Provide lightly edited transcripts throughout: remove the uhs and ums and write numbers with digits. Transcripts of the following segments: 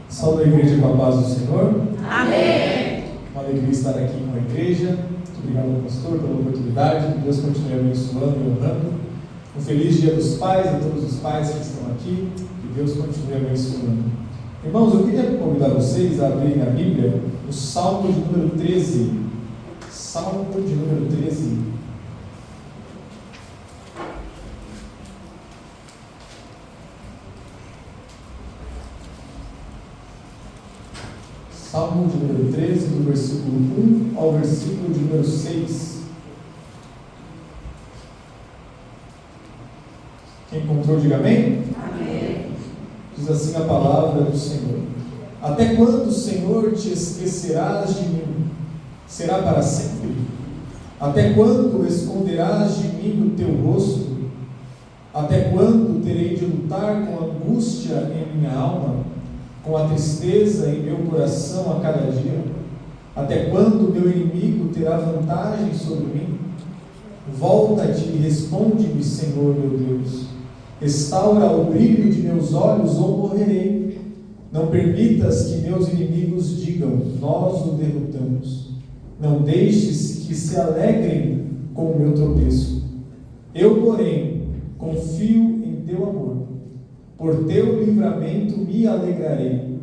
Saúde a igreja com a paz do Senhor. Amém. Uma alegria estar aqui com a igreja. Muito obrigado, pastor, pela oportunidade. Que Deus continue abençoando e honrando. Um feliz dia dos pais a todos os pais que estão aqui. Que Deus continue abençoando. Irmãos, eu queria convidar vocês a abrirem a Bíblia no Salmo de número 13. Salmo de número 13. Salmo de número 13, do versículo 1 ao versículo de número 6. Quem encontrou, diga amém? Amém. Diz assim a palavra do Senhor: Até quando, Senhor, te esquecerás de mim? Será para sempre? Até quando esconderás de mim o teu rosto? Até quando terei de lutar com a angústia em minha alma, com a tristeza em meu coração a cada dia? Até quando meu inimigo terá vantagem sobre mim? Volta-te e responde-me, Senhor meu Deus. Restaura o brilho de meus olhos ou morrerei. Não permitas que meus inimigos digam: nós o derrotamos. Não deixes que se alegrem com o meu tropeço. Eu, porém, confio em teu amor. Por teu livramento me alegrarei.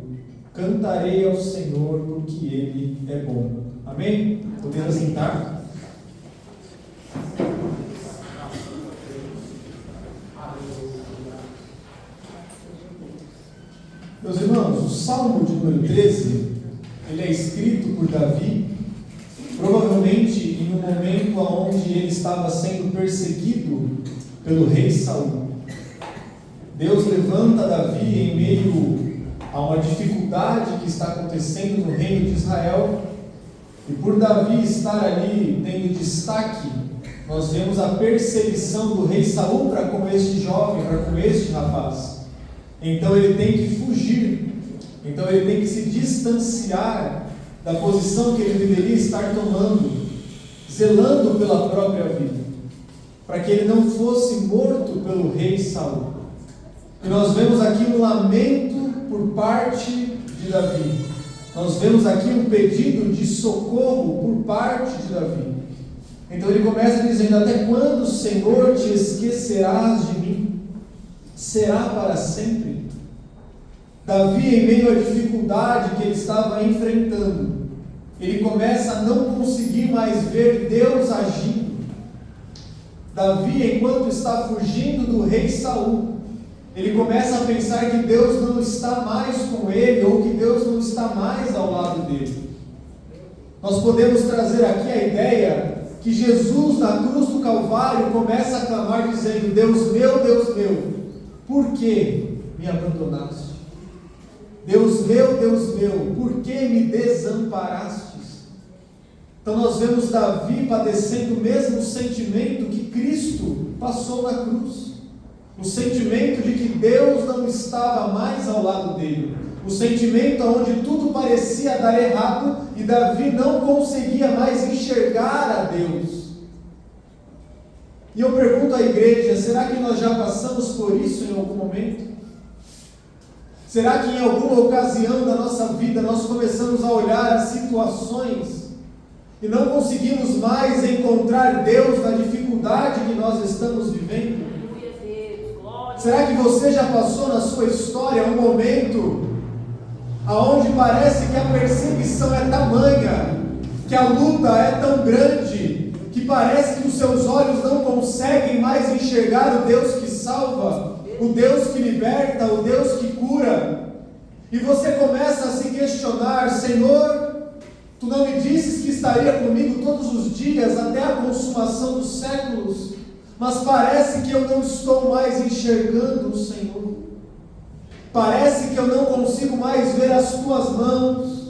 Cantarei ao Senhor, porque Ele é bom. Amém? Podemos sentar? Meus irmãos, o Salmo de número 13, ele é escrito por Davi, provavelmente em um momento onde ele estava sendo perseguido pelo rei Saul. Deus levanta Davi em meio a uma dificuldade que está acontecendo no reino de Israel, e por Davi estar ali tendo destaque, nós vemos a perseguição do rei Saul para com este jovem, para com este rapaz. Então ele tem que fugir, então ele tem que se distanciar da posição que ele deveria estar tomando, zelando pela própria vida, para que ele não fosse morto pelo rei Saul. E nós vemos aqui um lamento por parte de Davi. Nós vemos aqui um pedido de socorro por parte de Davi. Então ele começa dizendo: até quando, Senhor, te esquecerás de mim? Será para sempre? Davi, em meio à dificuldade que ele estava enfrentando, ele começa a não conseguir mais ver Deus agindo. Davi, enquanto está fugindo do rei Saul, ele começa a pensar que Deus não está mais com ele, ou que Deus não está mais ao lado dele. Nós podemos trazer aqui a ideia que Jesus, na cruz do Calvário, começa a clamar dizendo: Deus meu, por que me abandonaste? Deus meu, por que me desamparastes? Então nós vemos Davi padecendo o mesmo sentimento que Cristo passou na cruz. O sentimento de que Deus não estava mais ao lado dele. O sentimento onde tudo parecia dar errado e Davi não conseguia mais enxergar a Deus. E eu pergunto à igreja: será que nós já passamos por isso em algum momento? Será que em alguma ocasião da nossa vida nós começamos a olhar as situações e não conseguimos mais encontrar Deus na dificuldade que nós estamos vivendo? Será que você já passou na sua história um momento aonde parece que a perseguição é tamanha, que a luta é tão grande, que parece que os seus olhos não conseguem mais enxergar o Deus que salva, o Deus que liberta, o Deus que cura, e você começa a se questionar: Senhor, Tu não me disses que estaria comigo todos os dias até a consumação dos séculos, mas parece que eu não estou mais enxergando o Senhor, parece que eu não consigo mais ver as Tuas mãos,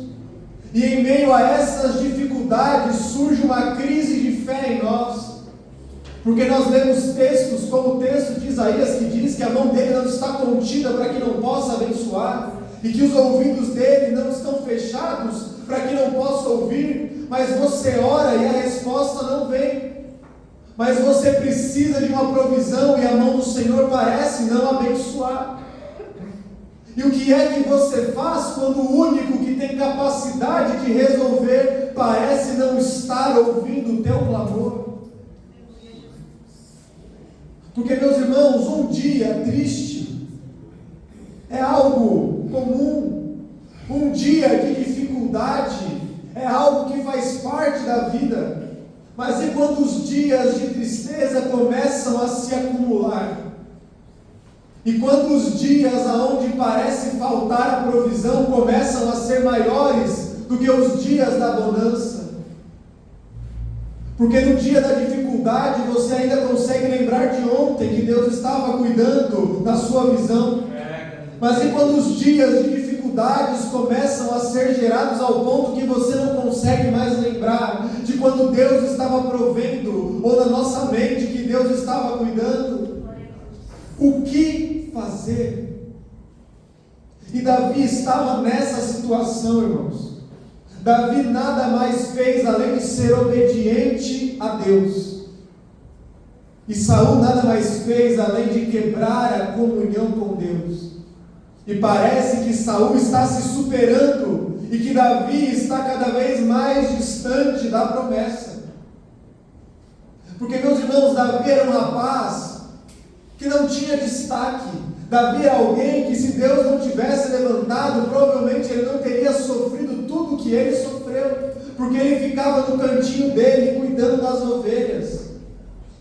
e em meio a essas dificuldades surge uma crise de fé em nós, porque nós lemos textos como o texto de Isaías que diz que a mão dele não está contida para que não possa abençoar, e que os ouvidos dele não estão fechados para que não possa ouvir, mas você ora e a resposta não vem. Mas você precisa de uma provisão e a mão do Senhor parece não abençoar. abençoar. E o que é que você faz quando o único que tem capacidade de resolver parece não estar ouvindo o teu clamor? Porque, meus irmãos, um dia triste é algo comum. Um dia de dificuldade é algo que faz parte da vida. Mas e quando os dias de tristeza começam a se acumular? E quando os dias aonde parece faltar a provisão começam a ser maiores do que os dias da bonança? Porque no dia da dificuldade você ainda consegue lembrar de ontem que Deus estava cuidando da sua visão. Mas e quando os dias de dificuldades começam a ser gerados ao ponto que você não consegue mais lembrar de quando Deus estava provendo, ou na nossa mente que Deus estava cuidando? O que fazer? E Davi estava nessa situação, irmãos. Davi nada mais fez além de ser obediente a Deus. E Saul nada mais fez além de quebrar a comunhão com Deus. E parece que Saul está se superando e que Davi está cada vez mais distante da promessa. Porque, meus irmãos, Davi era um rapaz que não tinha destaque. Davi era alguém que, se Deus não tivesse levantado, provavelmente ele não teria sofrido tudo que ele sofreu, porque ele ficava no cantinho dele cuidando das ovelhas.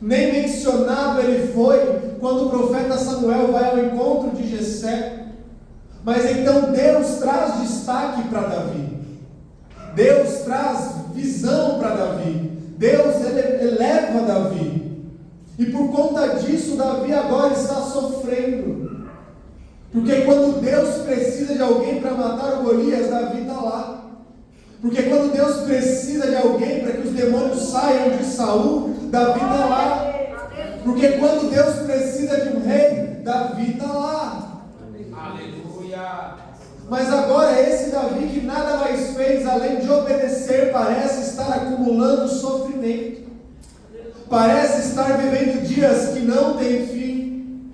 Nem mencionado ele foi quando o profeta Samuel vai ao encontro de Jessé. Mas então Deus traz destaque para Davi. Deus traz visão para Davi. Deus eleva Davi. E por conta disso, Davi agora está sofrendo. Porque quando Deus precisa de alguém para matar o Golias, Davi está lá. Porque quando Deus precisa de alguém para que os demônios saiam de Saul, Davi está lá. Porque quando Deus precisa de um rei, Davi está lá. Aleluia. Mas agora esse Davi que nada mais fez além de obedecer, parece estar acumulando sofrimento. Parece estar vivendo dias que não têm fim.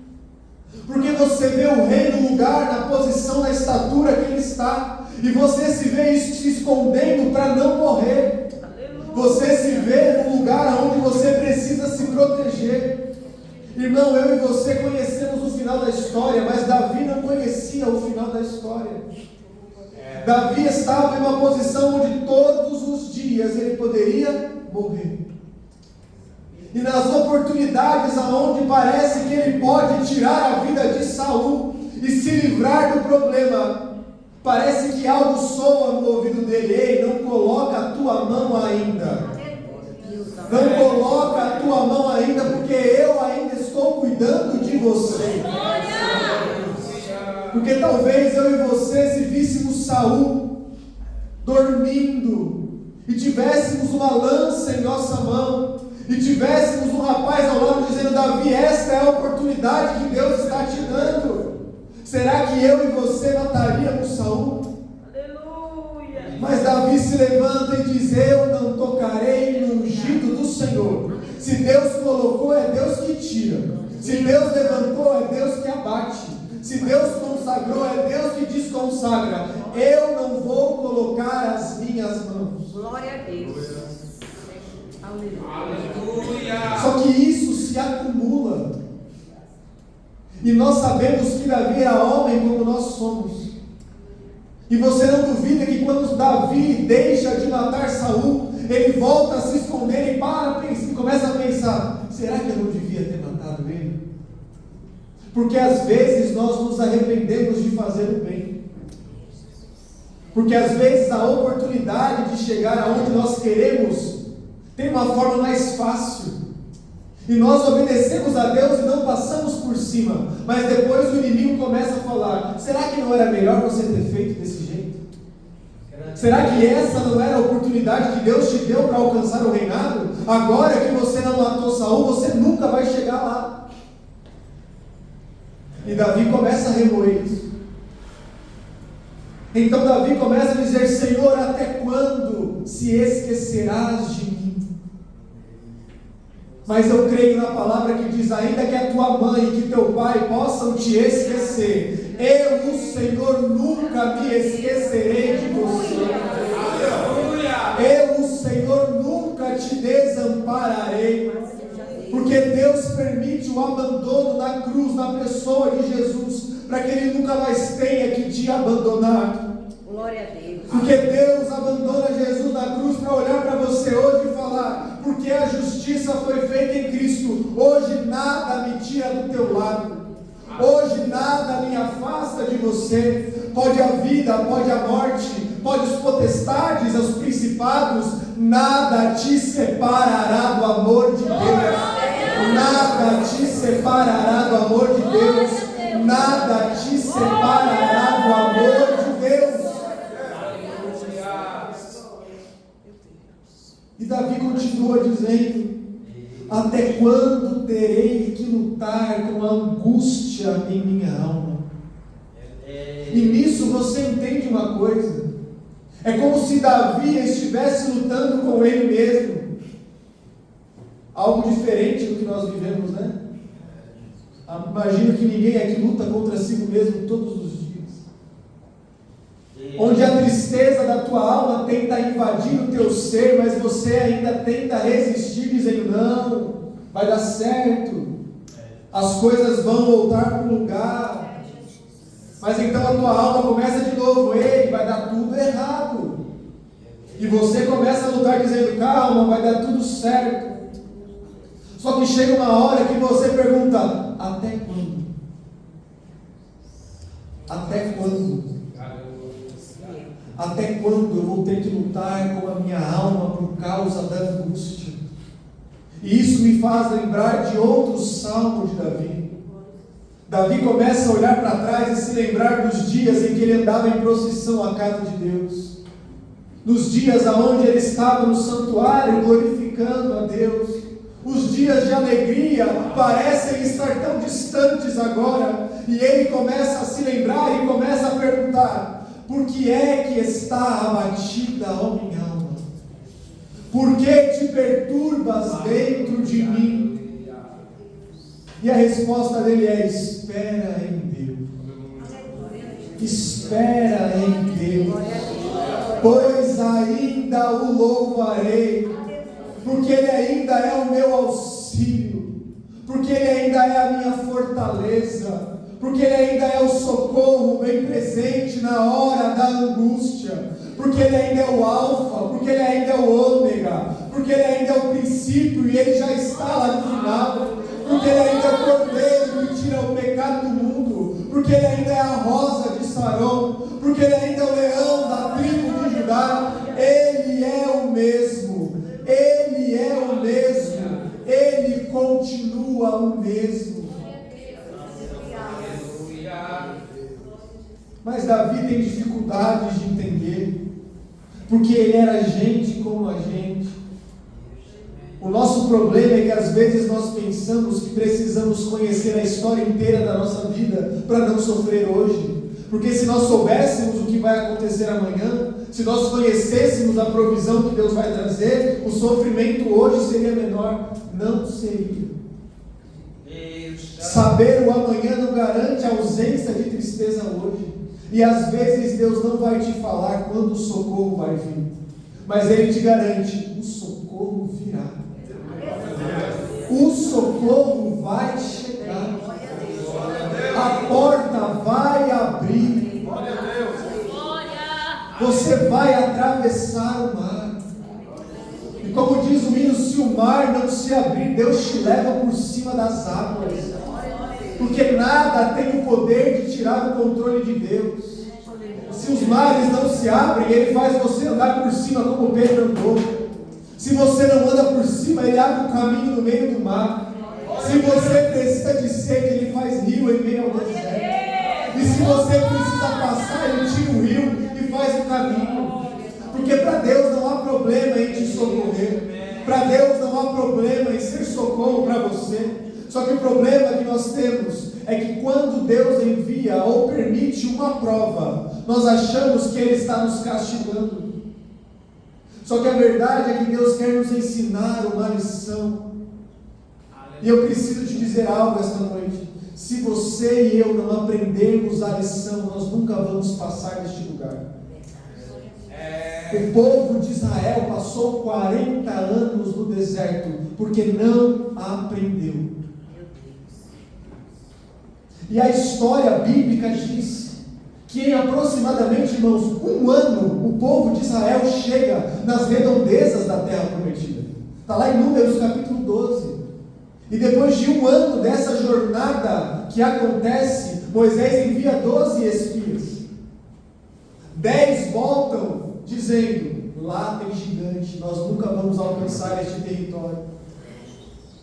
Porque você vê o rei no lugar, na posição, na estatura que ele está, e você se vê se escondendo para não morrer. Você se vê no lugar onde você precisa se proteger. Irmão, eu e você conhecemos o final da história, mas Davi não conhecia o final da história. Davi estava em uma posição onde todos os dias ele poderia morrer. E nas oportunidades aonde parece que ele pode tirar a vida de Saul e se livrar do problema, parece que algo soa no ouvido dele: ei, não coloca a tua mão ainda. Não coloca a tua mão ainda, porque eu ainda estou cuidando de você. Porque talvez eu e você, se víssemos Saul dormindo e tivéssemos uma lança em nossa mão, e tivéssemos um rapaz ao lado dizendo: Davi, esta é a oportunidade que Deus está te dando, será que eu e você mataríamos Saul? Aleluia. Mas Davi se levanta e diz: eu não tocarei no ungido do Senhor. Se Deus colocou, é Deus que tira. Se Deus levantou, é Deus que abate. Se Deus consagrou, é Deus que desconsagra. Eu não vou colocar as minhas mãos. Glória a Deus. Aleluia. Só que isso se acumula. E nós sabemos que Davi era homem como nós somos. E você não duvida que quando Davi deixa de matar Saul, ele volta a se esconder e começa a pensar: será que eu não devia ter matado ele? Porque às vezes nós nos arrependemos de fazer o bem. Porque às vezes a oportunidade de chegar aonde nós queremos tem uma forma mais fácil. E nós obedecemos a Deus e não passamos por cima. Mas depois o inimigo começa a falar: será que não era melhor você ter feito desse jeito? Será que essa não era a oportunidade que Deus te deu para alcançar o reinado? Agora que você não matou Saul, você nunca vai chegar lá. E Davi começa a remoer isso. Então Davi começa a dizer: Senhor, até quando se esquecerás de mim? Mas eu creio na palavra que diz: ainda que a tua mãe e que teu pai possam te esquecer, eu, o Senhor, nunca me esquecerei de você. Eu, o Senhor, nunca te desampararei. Porque Deus permite o abandono na cruz, na pessoa de Jesus, para que Ele nunca mais tenha que te abandonar. Glória a Deus. Porque Deus abandona Jesus na cruz para olhar para você hoje e falar: porque a justiça foi feita em Cristo, hoje nada me tira do teu lado, hoje nada me afasta de você. Pode a vida, pode a morte, pode os potestades, os principados, nada te separará do amor de Deus. Nada te separará do amor de Deus. Nada te separará do amor de Deus. E Davi continua dizendo: até quando terei que lutar com a angústia em minha alma? E nisso você entende uma coisa: é como se Davi estivesse lutando com ele mesmo. Algo diferente do que nós vivemos, né? Imagino que ninguém aqui luta contra si mesmo todos os dias. Onde a tristeza da tua alma tenta invadir o teu ser, mas você ainda tenta resistir, dizendo: não, vai dar certo, as coisas vão voltar para o lugar. Mas então a tua alma começa de novo: ei, vai dar tudo errado. E você começa a lutar dizendo: calma, vai dar tudo certo. Só que chega uma hora que você pergunta: até quando? Até quando? Até quando eu vou ter que lutar com a minha alma por causa da angústia? E isso me faz lembrar de outro salmo de Davi. Davi começa a olhar para trás e se lembrar dos dias em que ele andava em procissão à casa de Deus. Nos dias onde ele estava no santuário glorificando a Deus. Os dias de alegria parecem estar tão distantes agora, e ele começa a se lembrar e começa a perguntar: por que é que está abatida, ó minha alma? Por que te perturbas dentro de mim? E a resposta dele é: espera em Deus. Espera em Deus, pois ainda o louvarei. Porque Ele ainda é o meu auxílio, porque Ele ainda é a minha fortaleza, porque Ele ainda é o socorro bem presente na hora da angústia, porque Ele ainda é o alfa, porque Ele ainda é o ômega, porque Ele ainda é o princípio e Ele já está lá no final, porque Ele ainda é o cordeiro que tira o pecado do mundo, porque Ele ainda é a rosa de Saron, porque Ele ainda é o leão da tribo de Judá. Ele é o mesmo. Ele é o mesmo, Ele continua o mesmo. Mas Davi tem dificuldades de entender, porque ele era gente como a gente. O nosso problema é que às vezes nós pensamos que precisamos conhecer a história inteira da nossa vida para não sofrer hoje. Porque se nós soubéssemos o que vai acontecer amanhã, se nós conhecêssemos a provisão que Deus vai trazer, o sofrimento hoje seria menor. Não seria. Saber o amanhã não garante a ausência de tristeza hoje. E às vezes Deus não vai te falar quando o socorro vai vir, mas Ele te garante: o socorro virá. O socorro vai chegar. A porta vai abrir. Você vai atravessar o mar. E como diz o hino, se o mar não se abrir, Deus te leva por cima das águas. Porque nada tem o poder de tirar o controle de Deus. Se os mares não se abrem, Ele faz você andar por cima como Pedro andou. Se você não anda por cima, Ele abre um caminho no meio do mar. Se você precisa de sede, Ele faz rio em meio ao deserto. E se você precisa passar, Ele tira o rio e faz o caminho. Porque para Deus não há problema em te socorrer. Para Deus não há problema em ser socorro para você. Só que o problema que nós temos é que quando Deus envia ou permite uma prova, nós achamos que Ele está nos castigando. Só que a verdade é que Deus quer nos ensinar uma lição. E eu preciso te dizer algo esta noite. Se você e eu não aprendermos a lição, nós nunca vamos passar deste lugar. O povo de Israel passou 40 anos no deserto, porque não aprendeu. E a história bíblica diz que em aproximadamente, irmãos, 1 ano, o povo de Israel chega nas redondezas da terra prometida. Está lá em Números capítulo 12. E depois de 1 ano dessa jornada que acontece, Moisés envia 12 espias. 10 voltam dizendo: lá tem gigante, nós nunca vamos alcançar este território.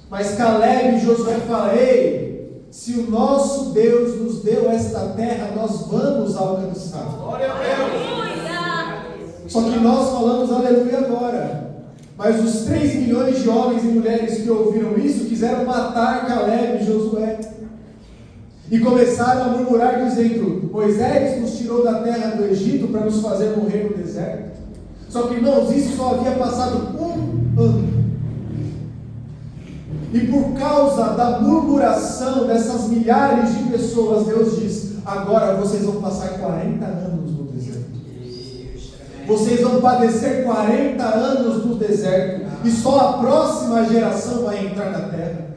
Mas Caleb e Josué falam: ei, se o nosso Deus nos deu esta terra, nós vamos alcançar. Glória a Deus. Só que nós falamos aleluia agora. Mas os 3 milhões de homens e mulheres que ouviram isso quiseram matar Caleb e Josué. E começaram a murmurar dizendo: Moisés nos tirou da terra do Egito para nos fazer morrer no deserto. Só que, irmãos, isso só havia passado 1 ano. E por causa da murmuração dessas milhares de pessoas, Deus diz: agora vocês vão passar 40 anos no deserto. Vocês vão padecer 40 anos no deserto. E só a próxima geração vai entrar na terra.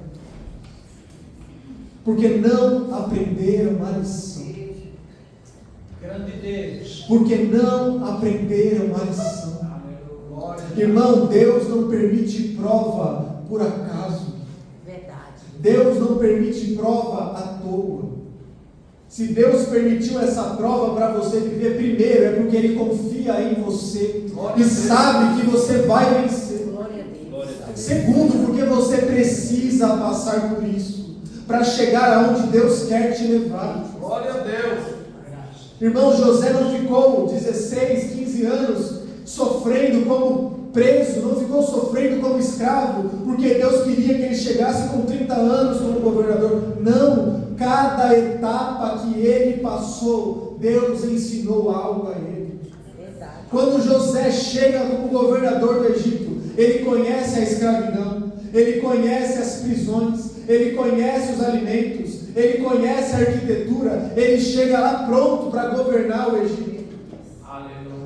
Porque não aprenderam a lição. Grande Deus. Porque não aprenderam a lição. Irmão, Deus não permite prova por acaso. Verdade. Deus não permite prova à toa. Se Deus permitiu essa prova para você viver, primeiro é porque Ele confia em você e sabe que você vai vencer. Glória a Deus. Segundo, porque você precisa passar por isso para chegar aonde Deus quer te levar. Glória a Deus. Irmão, José não ficou 16, 15 anos sofrendo como preso, não ficou sofrendo como escravo, porque Deus queria que ele chegasse com 30 anos como governador. Não, cada etapa que ele passou, Deus ensinou algo a ele. Verdade. Quando José chega como governador do Egito, ele conhece a escravidão, ele conhece as prisões, ele conhece os alimentos, ele conhece a arquitetura, ele chega lá pronto para governar o Egito.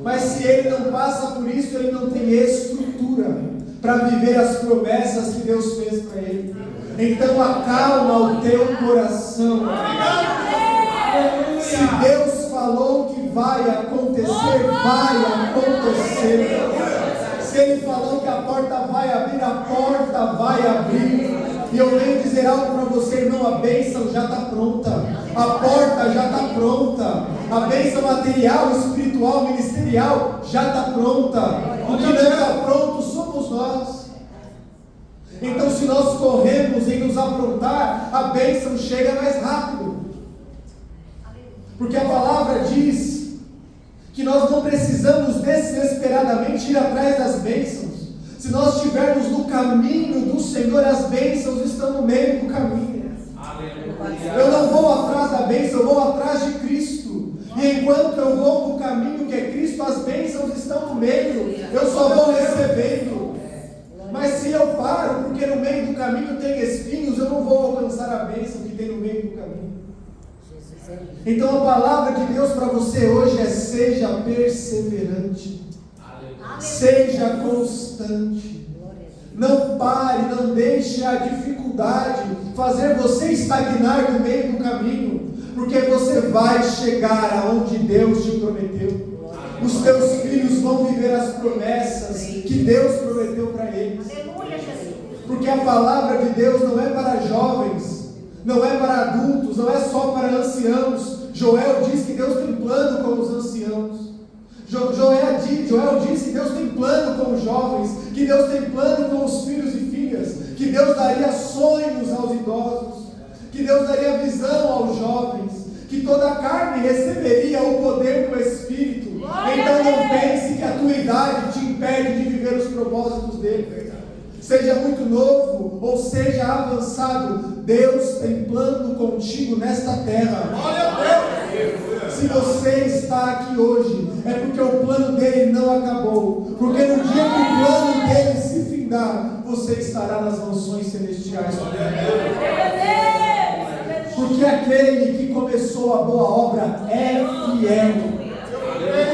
Mas se ele não passa por isso, ele não tem estrutura para viver as promessas que Deus fez para ele. Então acalma o teu coração. Se Deus falou que vai acontecer, vai acontecer. Se Ele falou que a porta vai abrir, a porta vai abrir. E eu venho dizer algo para você, irmão: a bênção já está pronta, a porta já está pronta, a bênção material, espiritual, ministerial já está pronta. O que não está pronto somos nós. Então, se nós corremos em nos aprontar, a bênção chega mais rápido. Porque a palavra diz que nós não precisamos desesperadamente ir atrás das bênçãos. Se nós estivermos no caminho do Senhor, as bênçãos estão no meio do caminho. Eu não vou atrás da bênção, eu vou atrás de Cristo. E enquanto eu vou no caminho que é Cristo, as bênçãos estão no meio. Eu só vou recebendo. Mas se eu paro, porque no meio do caminho tem espinhos, eu não vou alcançar a bênção que tem no meio do caminho. Então a palavra de Deus para você hoje é: seja perseverante. Seja constante. Não pare, não deixe a dificuldade fazer você estagnar no meio do caminho, porque você vai chegar aonde Deus te prometeu. Os teus filhos vão viver as promessas que Deus prometeu para eles. Porque a palavra de Deus não é para jovens, não é para adultos, não é só para anciãos. Joel diz que Deus tem plano com os anciãos. Joel diz que Deus tem plano com os jovens, que Deus tem plano com os filhos e filhas, que Deus daria sonhos aos idosos, que Deus daria visão aos jovens, que toda a carne receberia o poder do Espírito. Então não pense que a tua idade te impede de viver os propósitos dele. Seja muito novo ou seja avançado, Deus tem plano contigo nesta terra. Se você está aqui hoje, é porque o plano dele não acabou. Porque no dia que o plano dele se findar, cuidar, você estará nas mansões celestiais. Porque aquele que começou a boa obra é fiel.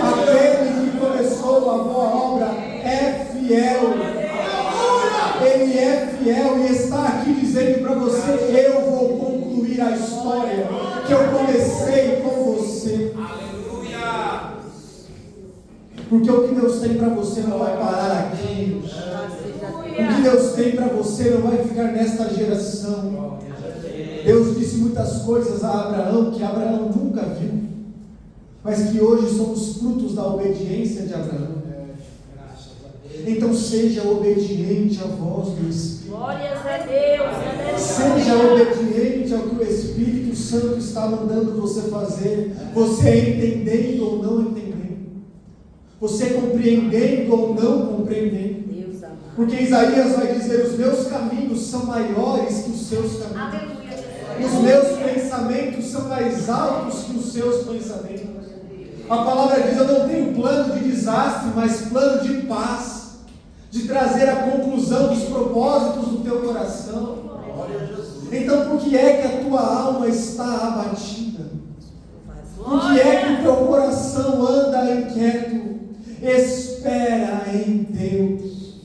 Aquele que começou a boa obra é fiel. Ele é fiel e está aqui dizendo para você: eu vou concluir a história que eu comecei com você. Aleluia! Porque o que Deus tem para você não vai parar aqui. O que Deus tem para você não vai ficar nesta geração. Deus disse muitas coisas a Abraão que Abraão nunca viu, mas que hoje somos frutos da obediência de Abraão. Então seja obediente à voz do Espírito. Glórias a Deus. Seja obediente ao que o Espírito Santo está mandando você fazer. Você entendendo ou não entendendo. Você compreendendo ou não compreendendo. Deus amado. Porque Isaías vai dizer: os meus caminhos são maiores que os seus caminhos. Os meus pensamentos são mais altos que os seus pensamentos. A palavra diz: eu não tenho plano de desastre, mas plano de paz. De trazer a conclusão dos propósitos do teu coração. Então, por que é que a tua alma está abatida? Por que é que o teu coração anda inquieto? Espera em Deus.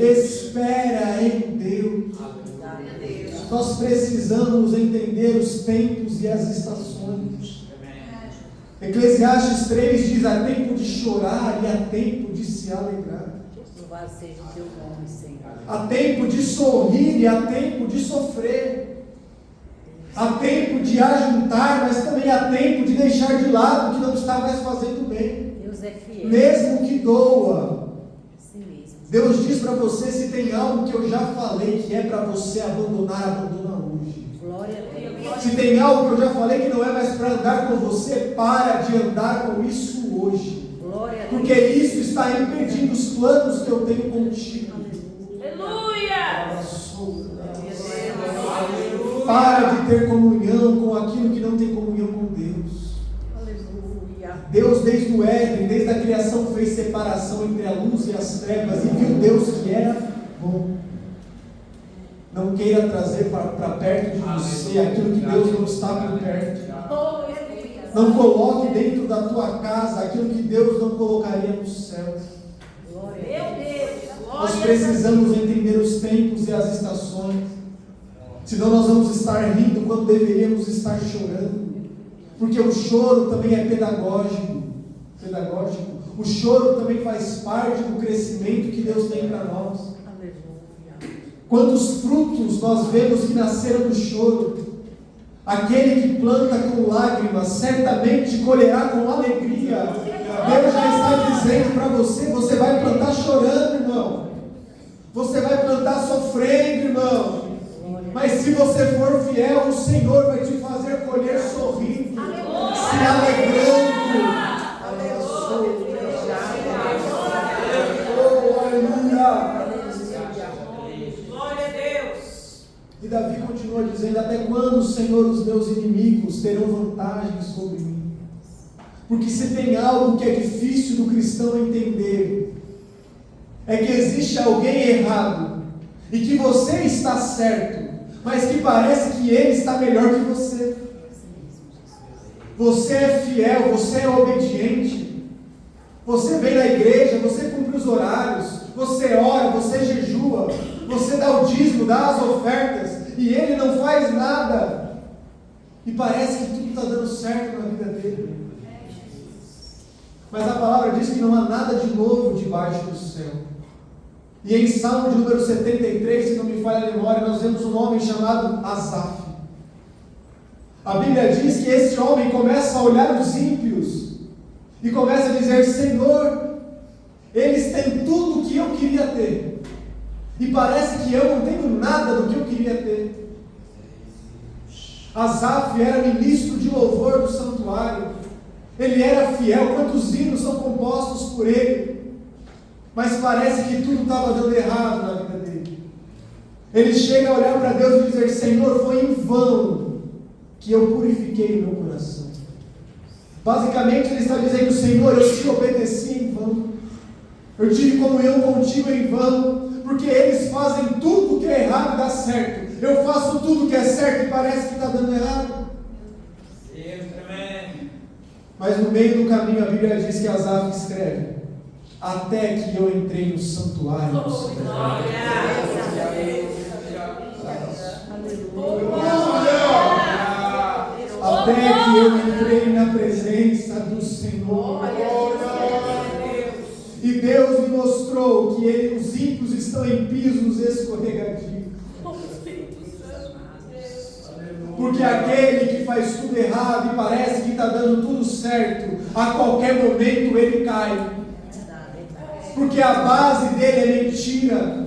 Espera em Deus. Nós precisamos entender os tempos e as estações. Eclesiastes 3 diz: há tempo de chorar e há tempo de se alegrar. Louvado seja o teu nome, Senhor. Há tempo de sorrir e há tempo de sofrer. Há tempo de ajuntar, mas também há tempo de deixar de lado o que não está mais fazendo bem. Deus é fiel. Mesmo que doa. Assim mesmo. Deus diz para você: se tem algo que eu já falei que é para você abandonar, abandona hoje. Glória a Deus. Se tem algo que eu já falei que não é mais para andar com você, para de andar com isso hoje. Glória a Deus. Porque isso está impedindo os planos que eu tenho contigo. Aleluia. Para de ter comunhão com aquilo que não tem comunhão com Deus. Aleluia. Deus, desde o Éden, desde a criação, fez separação entre a luz e as trevas e viu Deus que era bom. Não queira trazer para perto de você aquilo que Deus não está por perto. Não coloque dentro da tua casa aquilo que Deus não colocaria no céu. Nós precisamos entender os tempos e as estações. Senão nós vamos estar rindo quando deveríamos estar chorando. Porque o choro também é pedagógico. O choro também faz parte do crescimento que Deus tem para nós. Quantos frutos nós vemos que nasceram do choro? Aquele que planta com lágrimas, certamente colherá com alegria. Deus já está dizendo para você: você vai plantar chorando, irmão. Você vai plantar sofrendo, irmão. Mas se você for fiel, o Senhor vai te fazer colher sorrindo, se alegrando. Aleluia. E Davi continua dizendo: até quando, Senhor, os meus inimigos terão vantagem sobre mim? Porque se tem algo que é difícil do cristão entender, é que existe alguém errado, e que você está certo, mas que parece que ele está melhor que você. Você é fiel, você é obediente, você vem na igreja, você cumpre os horários, você ora, você jejua, você dá o dízimo, dá as ofertas, e ele não faz nada, e parece que tudo está dando certo na vida dele. Mas a palavra diz que não há nada de novo debaixo do céu. E em Salmo de número 73, se não me falha a memória, nós vemos um homem chamado Asaf. A Bíblia diz que esse homem começa a olhar os ímpios e começa a dizer: Senhor, eles têm tudo o que eu queria ter, e parece que eu não tenho nada do que eu queria ter. Asaf era ministro de louvor do santuário, ele era fiel. Quantos hinos são compostos por ele? Mas parece que tudo estava dando errado na vida dele. Ele chega a olhar para Deus e dizer: Senhor, foi em vão que eu purifiquei o meu coração. Basicamente ele está dizendo: Senhor, eu te obedeci em vão. Eu tive comunhão contigo em vão, porque eles fazem tudo que é errado e dá certo. Eu faço tudo que é certo e parece que está dando errado. Mas no meio do caminho a Bíblia diz que Asaf escreve: até que eu entrei no santuário do Senhor. Até que eu entrei na presença do Senhor. E Deus me mostrou que os ímpios estão em pisos escorregadios. Porque aquele que faz tudo errado e parece que está dando tudo certo, a qualquer momento ele cai. Porque a base dele é mentira.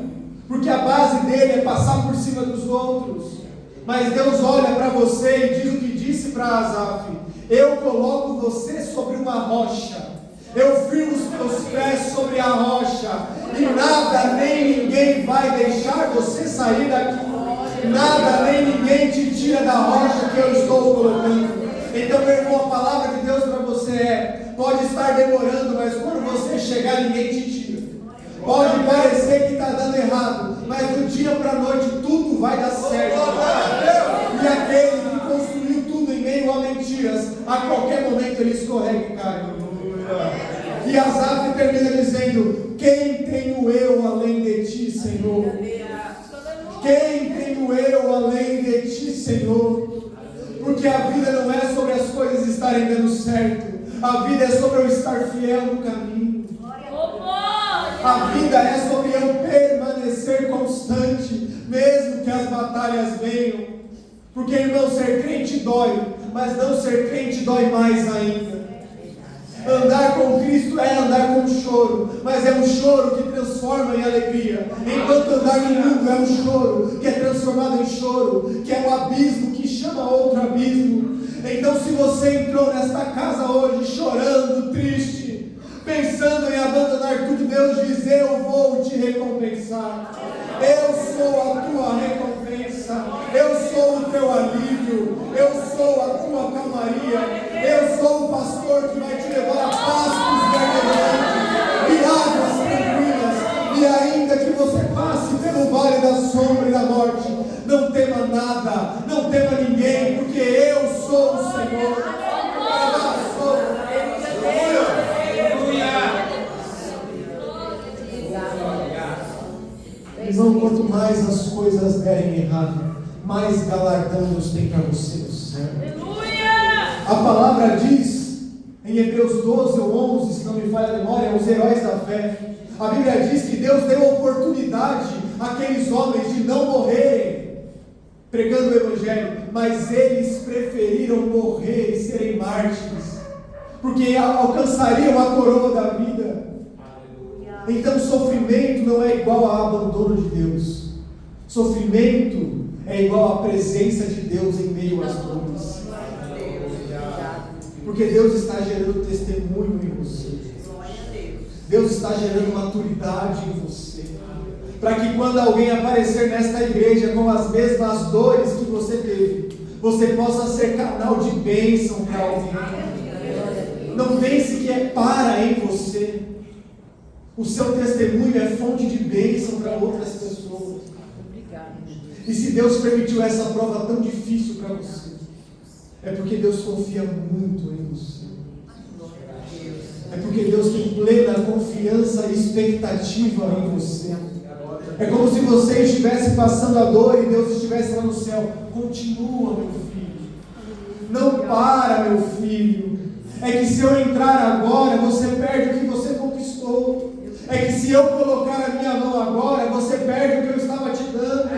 Porque a base dele é passar por cima dos outros. Mas Deus olha para você e diz o que disse para Asaf: eu coloco você sobre uma rocha. Eu firmo os teus pés sobre a rocha. E nada nem ninguém vai deixar você sair daqui. Nada nem ninguém te tira da rocha que eu estou colocando. Então, meu irmão, a palavra de Deus para você é: pode estar demorando, mas quando você chegar, ninguém te tira. Pode parecer que está dando errado, mas do dia para a noite tudo vai dar certo. E aquele que construiu tudo em meio a mentiras, a qualquer momento ele escorrega e cai. E Asaf termina dizendo: quem tenho eu além de ti, Senhor? Quem tenho eu além de ti, Senhor? Porque a vida não é sobre as coisas estarem dando certo. A vida é sobre eu estar fiel no caminho. A vida é sobre eu permanecer constante, mesmo que as batalhas venham. Porque, irmão, ser crente dói, mas não ser crente dói mais ainda. Andar com Cristo é andar com choro, mas é um choro que transforma em alegria. Enquanto andar no mundo é um choro que é transformado em choro, que é um abismo que chama outro abismo. Então, se você entrou nesta casa hoje chorando, triste, pensando em abandonar tudo, Deus diz: eu vou te recompensar. Eu sou a tua recompensa. Eu sou o teu alívio. Eu sou a tua calmaria. Eu sou o pastor que vai te levar a pastos verdejantes e águas tranquilas. E ainda que você passe pelo vale da sombra e da morte, não tema nada, não tema ninguém, porque eu sou o Senhor. Eu sou. Irmão, quanto mais as coisas derem errado, mais galardão Deus tem para você no céu. A palavra diz, em Hebreus 12 ou 11, se não me falha a memória, os heróis da fé. A Bíblia diz que Deus deu oportunidade àqueles homens de não morrerem pregando o Evangelho, mas eles preferiram morrer e serem mártires, porque alcançariam a coroa da vida. Então sofrimento não é igual a abandono de Deus. Sofrimento é igual à presença de Deus em meio às dores. Porque Deus está gerando testemunho em você. Deus está gerando maturidade em você. Para que quando alguém aparecer nesta igreja com as mesmas dores que você teve, você possa ser canal de bênção para alguém. Não pense que é para em você. O seu testemunho é fonte de bênção para outras pessoas. E se Deus permitiu essa prova tão difícil para você, é porque Deus confia muito em você. É porque Deus tem plena confiança e expectativa em você. É como se você estivesse passando a dor e Deus estivesse lá no céu. Continua, meu filho. Não para, meu filho. É que se eu entrar agora, você perde o que você conquistou. É que se eu colocar a minha mão agora, você perde o que eu estava te dando.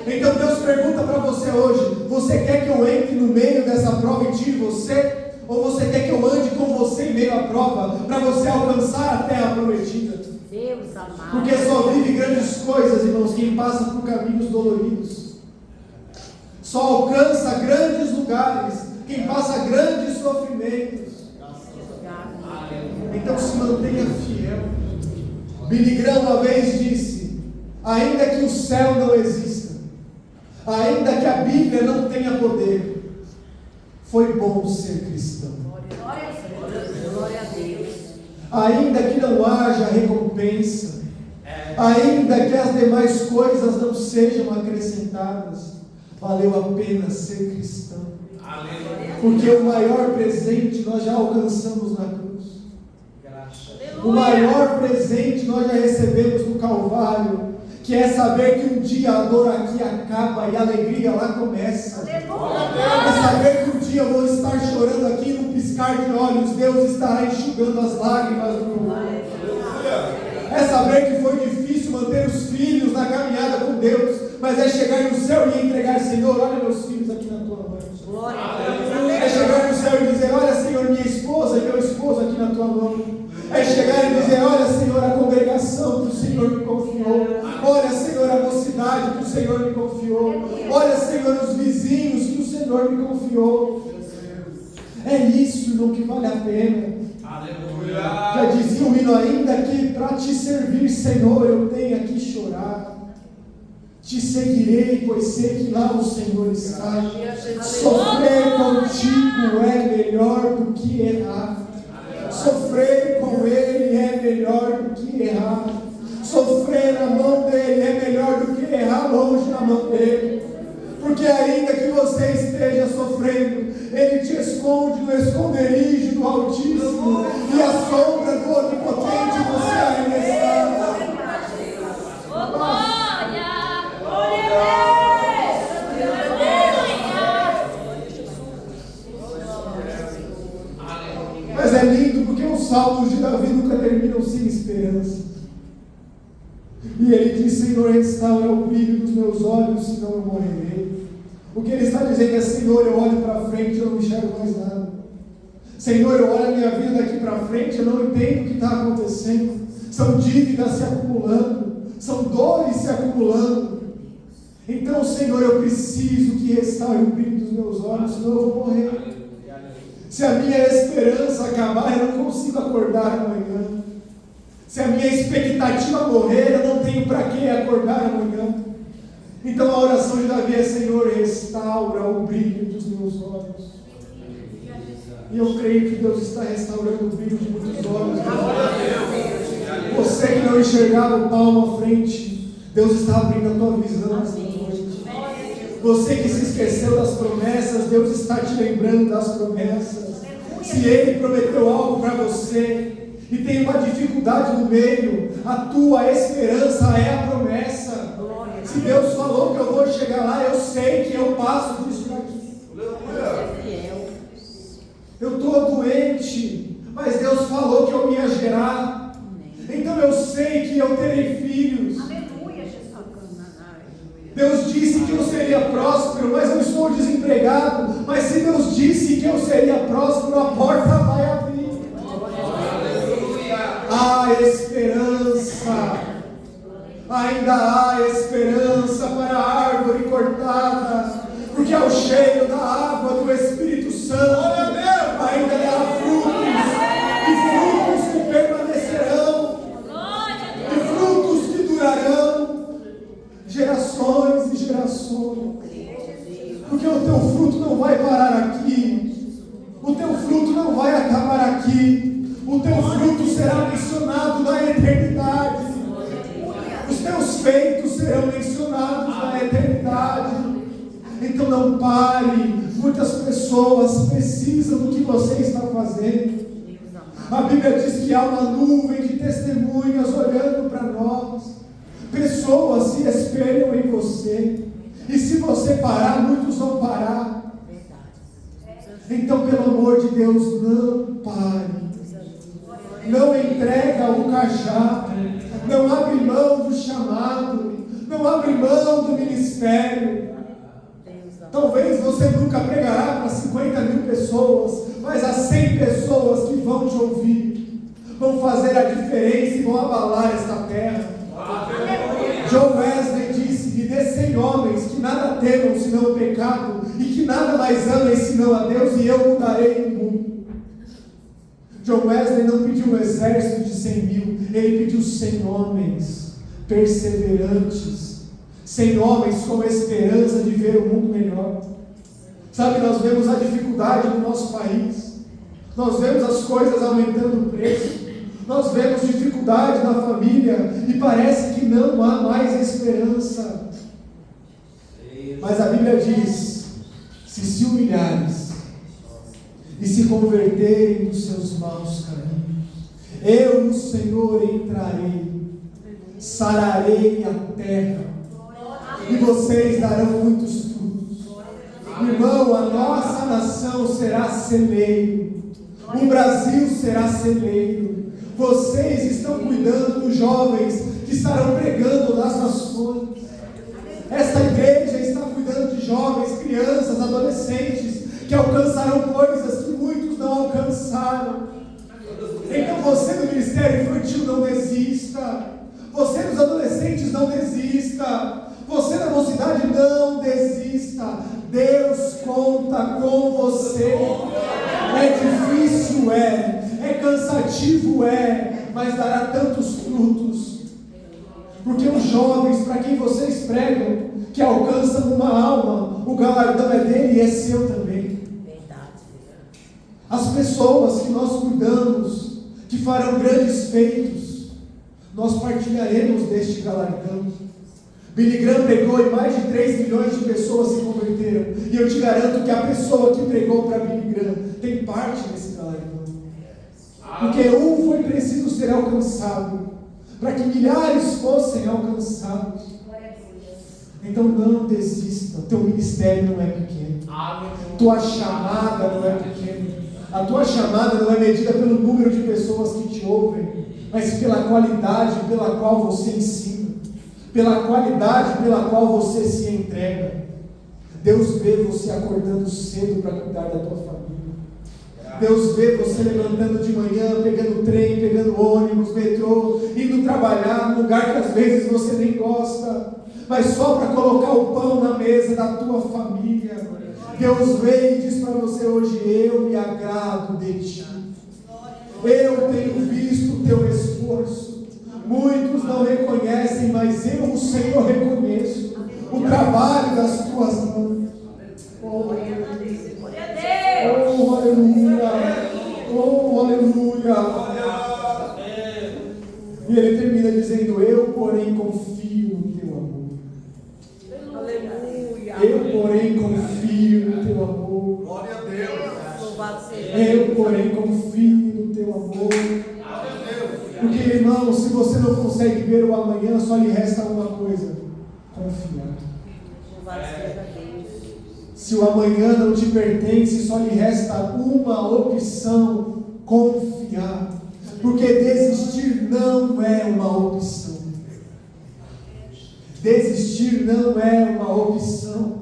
Então Deus pergunta para você hoje: você quer que eu entre no meio dessa prova e tire você? Ou você quer que eu ande com você em meio à prova, para você alcançar a terra prometida? Deus amado. Porque só vive grandes coisas, irmãos, quem passa por caminhos doloridos. Só alcança grandes lugares quem passa grandes sofrimentos. Então se mantenha fiel. Billy Graham uma vez disse: ainda que o céu não exista, ainda que a Bíblia não tenha poder, foi bom ser cristão. Glória a Deus. ainda que não haja recompensa, ainda que as demais coisas não sejam acrescentadas, valeu a pena ser cristão. Porque o maior presente nós já alcançamos na cruz. O maior presente nós já recebemos no Calvário, que é saber que um dia a dor aqui acaba e a alegria lá começa. É saber que um dia eu vou estar chorando aqui num piscar de olhos, Deus estará enxugando as lágrimas do meu olho. É saber que foi difícil manter os filhos na caminhada com Deus, mas é chegar no céu e entregar, Senhor, olha meus filhos aqui na tua mão. É chegar no céu e dizer, olha, Senhor, minha esposa e meu esposo aqui na tua mão. É chegar e dizer, olha, Senhor, a congregação que o Senhor me confiou. Olha, Senhor, a mocidade que o Senhor me confiou. Olha, Senhor, os vizinhos que o Senhor me confiou. É isso no que vale a pena. Aleluia. Já dizia o hino, ainda que para te servir, Senhor, eu tenha que chorar. Te seguirei, pois sei que lá o Senhor está. Sofrer contigo é melhor do que errar. Sofrer com Ele é melhor do que errar. Sofrer na mão dEle é melhor do que errar longe na mão dEle. Porque ainda que você esteja sofrendo, Ele te esconde no esconderijo do Altíssimo, e a sombra do Onipotente você ainda está. Mas é lindo porque os salmos de Davi nunca terminam sem esperança. E ele diz, Senhor, restaura o brilho dos meus olhos, senão eu morrerei. O que ele está dizendo é, Senhor, eu olho para frente e eu não enxergo mais nada. Senhor, eu olho a minha vida daqui para frente, eu não entendo o que está acontecendo. São dívidas se acumulando, são dores se acumulando. Então, Senhor, eu preciso que restaure o brilho dos meus olhos, senão eu vou morrer. Se a minha esperança acabar, eu não consigo acordar amanhã. Se a minha expectativa morrer, eu não tenho para que acordar amanhã. Então a oração de Davi é, Senhor, restaura o brilho dos meus olhos. E eu creio que Deus está restaurando o brilho de muitos olhos. Você que não enxergava o palmo à frente, Deus está abrindo a tua visão nesta noite. Você que se esqueceu das promessas, Deus está te lembrando das promessas. Se Ele prometeu algo para você e tem uma dificuldade no meio, a tua esperança é a promessa. Se Deus falou que eu vou chegar lá, eu sei que eu passo disso daqui. Eu estou doente, mas Deus falou que eu ia gerar. Então eu sei que eu terei filhos. Deus disse que eu seria próspero, mas eu estou desempregado. Mas se Deus disse que eu seria próspero, a porta vai abrir. Há esperança. Ainda há esperança para a árvore cortada, porque ao cheiro da água do Espírito Santo ainda dá frutos, e frutos que permanecerão, e frutos que durarão gerações e gerações, porque o teu fruto não vai parar aqui, o teu fruto não vai acabar aqui, o teu fruto será mencionado na eternidade. Os teus feitos serão mencionados na eternidade. Então não pare. Muitas pessoas precisam do que você está fazendo. A Bíblia diz que há uma nuvem de testemunhas olhando para nós. Pessoas se espelham em você. E se você parar, muitos vão parar. Então, pelo amor de Deus, não pare. Não entrega o cajado. Não abre mão do chamado, não abre mão do ministério. Talvez você nunca pregará para 50 mil pessoas, mas há 100 pessoas que vão te ouvir, vão fazer a diferença e vão abalar esta terra. John Wesley disse, me dê 100 homens que nada temam senão o pecado e que nada mais amem senão a Deus, e eu mudarei o mundo. John Wesley não pediu um exército de 100 mil, ele pediu 100 homens perseverantes, 100 homens com a esperança de ver o mundo melhor. Sabe, nós vemos a dificuldade no nosso país, nós vemos as coisas aumentando o preço, Nós vemos dificuldade na família e parece que não há mais esperança. Mas a Bíblia diz: se humilhares e se converterem dos seus maus caminhos, eu, o Senhor, entrarei, sararei a terra e vocês darão muitos frutos. Irmão, a nossa nação será celeiro, o Brasil será celeiro. Vocês estão cuidando dos jovens que estarão pregando nas nações. Esta igreja está cuidando de jovens, crianças, adolescentes que alcançarão coisas que muitos não alcançaram. Então você do ministério infantil não desista. Você dos adolescentes não desista. Você da mocidade não desista. Deus conta com você. É difícil, é cansativo, mas dará tantos frutos. Porque os jovens para quem vocês pregam, que alcançam uma alma, o galardão é dele e é seu também. As pessoas que nós cuidamos, que farão grandes feitos, nós partilharemos deste galardão. Billy Graham pregou e mais de 3 milhões de pessoas se converteram. E eu te garanto que a pessoa que pregou para Billy Graham tem parte nesse galardão. Porque foi preciso ser alcançado, para que milhares fossem alcançados. Então não desista. Teu ministério não é pequeno. Tua chamada não é pequena. A tua chamada não é medida pelo número de pessoas que te ouvem, mas pela qualidade pela qual você ensina, pela qualidade pela qual você se entrega. Deus vê você acordando cedo para cuidar da tua família. Deus vê você levantando de manhã, pegando trem, pegando ônibus, metrô, indo trabalhar num lugar que às vezes você nem gosta, mas só para colocar o pão na mesa da tua família. Deus vem e diz para você hoje: eu me agrado de ti. Eu tenho visto o teu esforço. Muitos não reconhecem, mas eu, o Senhor, reconheço o trabalho das tuas mãos. Oh, aleluia! Oh, aleluia! E ele termina dizendo: eu, porém, confio no teu amor. Eu, porém, confio no teu amor. Glória a Deus. Eu, porém, confio no teu amor. Porque, irmão, se você não consegue ver o amanhã, só lhe resta uma coisa: confiar. Se o amanhã não te pertence, só lhe resta uma opção: confiar. Porque desistir não é uma opção. Desistir não é uma opção.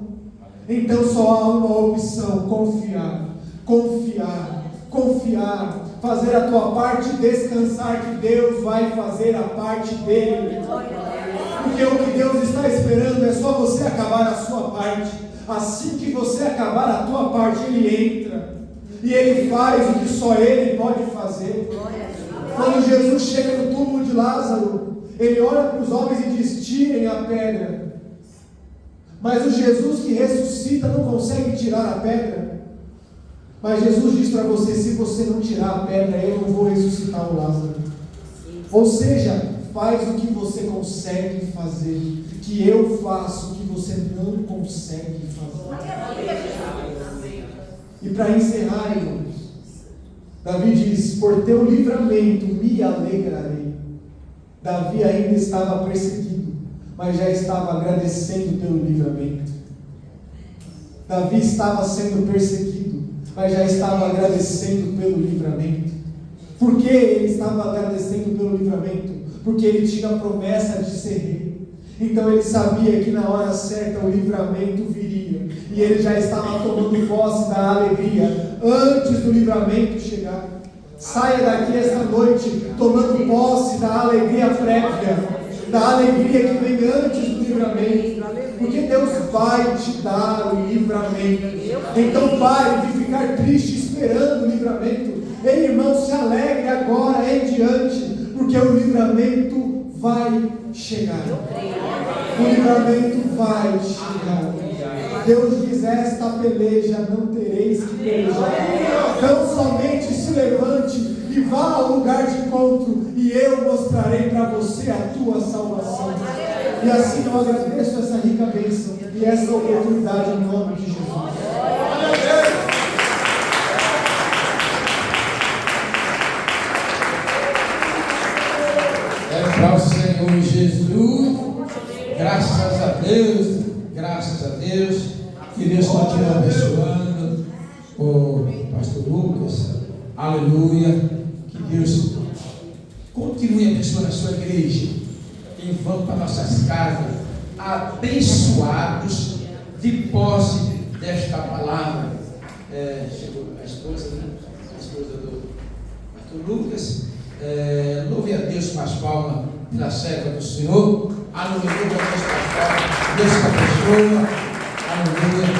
Então só há uma opção: confiar. Confiar. Confiar. Fazer a tua parte, descansar que Deus vai fazer a parte dele. Porque o que Deus está esperando é só você acabar a sua parte. Assim que você acabar a tua parte, Ele entra e Ele faz o que só Ele pode fazer. Quando Jesus chega no túmulo de Lázaro, Ele olha para os homens e diz: tirem a pedra. Mas o Jesus que ressuscita não consegue tirar a pedra. Mas Jesus diz para você: se você não tirar a pedra, eu não vou ressuscitar o Lázaro. Ou seja, faz o que você consegue fazer, que eu faço o que você não consegue fazer. E para encerrar, irmãos, Davi diz: por teu livramento me alegrarei. Davi ainda estava perseguido, mas já estava agradecendo pelo livramento. Davi estava sendo perseguido, mas já estava agradecendo pelo livramento. Por que ele estava agradecendo pelo livramento? Porque ele tinha a promessa de ser rei. Então ele sabia que na hora certa o livramento viria, e ele já estava tomando posse da alegria antes do livramento chegar. Saia daqui esta noite tomando posse da alegria prévia, da alegria que vem antes do livramento, porque Deus vai te dar o livramento. Então pare de ficar triste esperando o livramento. Ei, irmão, se alegre agora em diante, porque o livramento vai chegar. O livramento vai chegar. Deus diz: esta peleja não tereis que pelejar. Então somente se levante e vá ao lugar de encontro, para você a tua salvação. E assim eu agradeço essa rica bênção e essa oportunidade em nome de Jesus. É para o Senhor Jesus. Graças a Deus. Graças a Deus. Que Deus continue abençoando o pastor Lucas. Aleluia. Que Deus continue abençoando a sua igreja. E vamos para nossas casas abençoados de posse desta palavra. Chegou a esposa, né? A esposa do pastor Lucas. Louve a Deus com as palmas da serva do Senhor. Aleluia, louve a Deus com as palmas. Deus te abençoa. Aleluia.